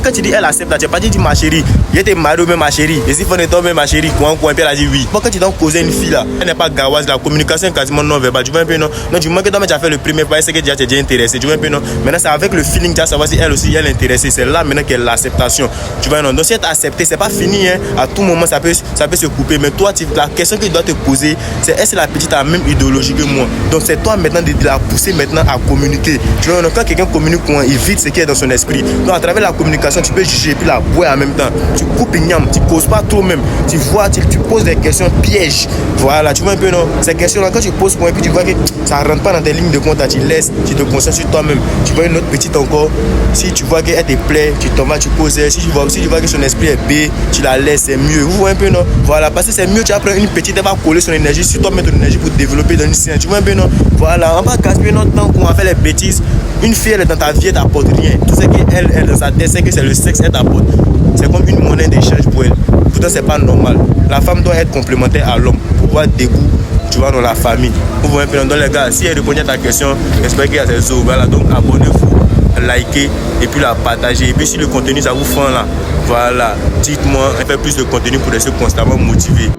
quand tu dis elle accepte, tu n'as pas dit ma chérie, il était marié ou ma chérie, et si faut ne tomber ma chérie, quoi, puis elle a dit oui. Bon, quand tu dois causer une fille là, elle n'est pas gawasse, la communication est quasiment non verbale, tu vois un peu non. Non, du moment que toi tu as fait le premier pas, c'est que tu es déjà intéressé, tu vois un peu non. Maintenant c'est avec le feeling, tu vas savoir si elle aussi elle est intéressée, c'est là maintenant qu'elle l'acceptation, tu vois non. Donc si elle t'a accepté, c'est pas fini, hein. À tout moment ça peut se couper, mais toi la question que tu dois te poser, c'est est-ce que la petite a la même idéologie que moi. Donc c'est toi maintenant de la pousser maintenant à communiquer. Tu vois, quand quelqu'un communique, il vide ce qui est dans son esprit. Donc à travers la communication, tu peux juger et puis la boire en même temps. Tu coupes une yam, tu causes pas trop même. Tu vois, tu poses des questions pièges. Voilà, tu vois un peu non. Ces questions-là, quand tu poses point et puis tu vois que ça rentre pas dans tes lignes de compte, tu laisses, tu te concentres sur toi-même. Tu vois une autre petite encore. Si tu vois qu'elle te plaît, tu t'en vas, tu poses. Si tu vois que son esprit est B, tu la laisses, c'est mieux. Vous voyez un peu non. Voilà, parce que c'est mieux, tu vas prendre une petite, elle va coller son énergie sur toi, mettre ton énergie pour développer dans une scène. Tu vois un peu non. Voilà, on va gaspiller notre temps pour en faire les bêtises. Une fille, elle est dans ta vie, elle t'apporte rien. Tout ce qu'elle est dans sa tête, c'est que c'est le sexe, elle t'apporte. C'est comme une monnaie d'échange pour elle. Pourtant, c'est pas normal. La femme doit être complémentaire à l'homme pour pouvoir debout, tu vois, dans la famille. Vous voyez un peu, donc les gars, si elle répondait à ta question, j'espère qu'il y a des os. Voilà, donc abonnez-vous, likez et puis la partagez. Et puis si le contenu ça vous fend là, voilà, dites-moi, elle fait plus de contenu pour rester constamment motivé.